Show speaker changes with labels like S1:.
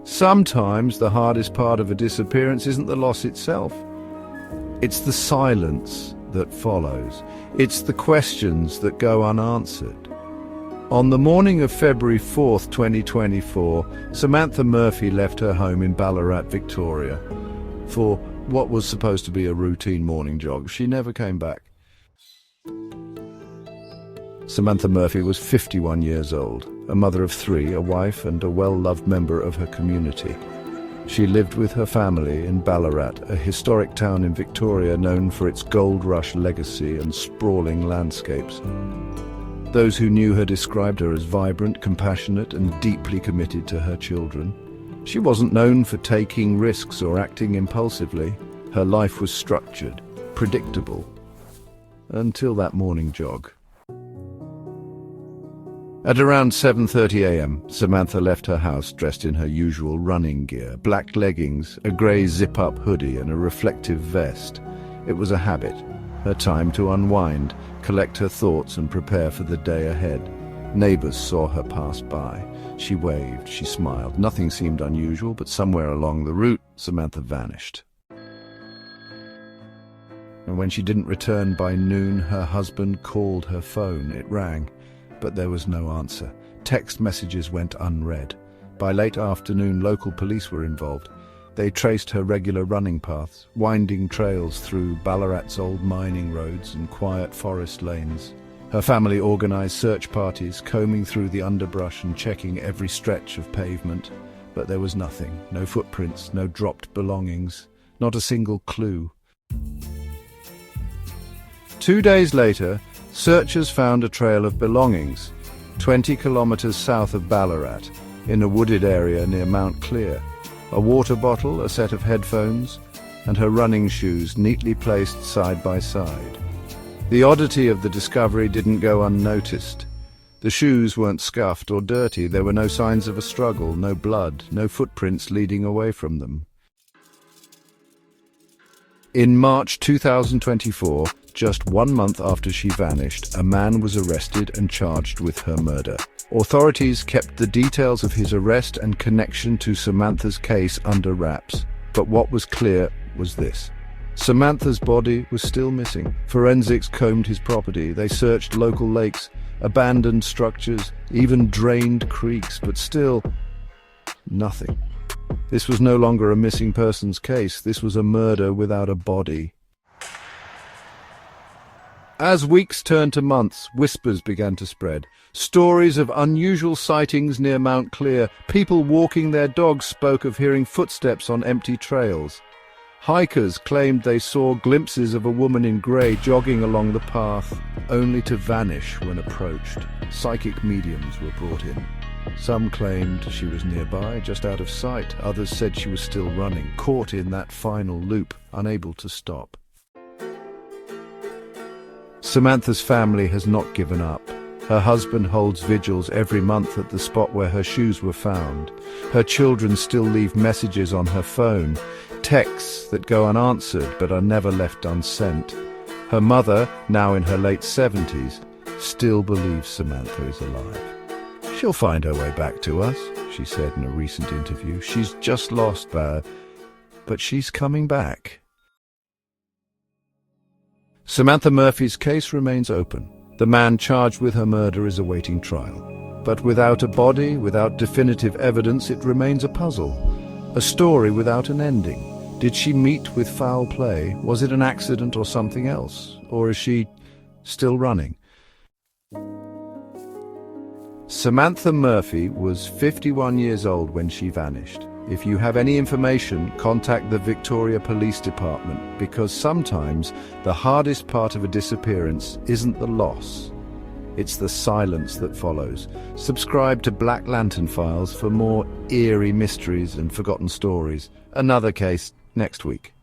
S1: Sometimes the hardest part of a disappearance isn't the loss itself. It's the silence that follows. It's the questions that go unanswered. On the morning of February 4th, 2024, Samantha Murphy left her home in Ballarat, Victoria, for what was supposed to be a routine morning jog. She never came back. Samantha Murphy was 51 years old, a mother of 3, a wife and a well-loved member of her community. She lived with her family in Ballarat, a historic town in Victoria known for its gold rush legacy and sprawling landscapes. Those who knew her described her as vibrant, compassionate and deeply committed to her children. She wasn't known for taking risks or acting impulsively. Her life was structured, predictable, until that morning jog. At around 7:30 a.m, Samantha left her house dressed in her usual running gear, black leggings, a grey zip-up hoodie and a reflective vest. It was a habit, her time to unwind, collect her thoughts and prepare for the day ahead. Neighbours saw her pass by. She waved, she smiled. Nothing seemed unusual, but somewhere along the route, Samantha vanished. And when she didn't return by noon, her husband called her phone. It rang, but there was no answer. Text messages went unread. By late afternoon, local police were involved. They traced her regular running paths, winding trails through Ballarat's old mining roads and quiet forest lanes. Her family organised search parties, combing through the underbrush and checking every stretch of pavement. But there was nothing, no footprints, no dropped belongings, not a single clue. 2 days later, searchers found a trail of belongings, 20 kilometres south of Ballarat, in a wooded area near Mount Clear. A water bottle, a set of headphones, and her running shoes neatly placed side by side. The oddity of the discovery didn't go unnoticed. The shoes weren't scuffed or dirty. There were no signs of a struggle, no blood, no footprints leading away from them. In March 2024, just 1 month after she vanished, a man was arrested and charged with her murder. Authorities kept the details of his arrest and connection to Samantha's case under wraps. But what was clear was this. Samantha's body was still missing. Forensics combed his property. They searched local lakes, abandoned structures, even drained creeks, but still, nothing. This was no longer a missing persons case. This was a murder without a body. As weeks turned to months, whispers began to spread. Stories of unusual sightings near Mount Clear. People walking their dogs spoke of hearing footsteps on empty trails. Hikers claimed they saw glimpses of a woman in grey jogging along the path, only to vanish when approached. Psychic mediums were brought in. Some claimed she was nearby, just out of sight. Others said she was still running, caught in that final loop, unable to stop. Samantha's family has not given up. Her husband holds vigils every month at the spot where her shoes were found. Her children still leave messages on her phone, texts that go unanswered but are never left unsent. Her mother, now in her late 70s, still believes Samantha is alive. "She'll find her way back to us," she said in a recent interview. "She's just lost, but she's coming back." Samantha Murphy's case remains open. The man charged with her murder is awaiting trial. But without a body, without definitive evidence, it remains a puzzle. A story without an ending. Did she meet with foul play? Was it an accident or something else? Or is she still running? Samantha Murphy was 51 years old when she vanished. If you have any information, contact the Victoria Police Department, because sometimes the hardest part of a disappearance isn't the loss. It's the silence that follows. Subscribe to Black Lantern Files for more eerie mysteries and forgotten stories. Another case next week.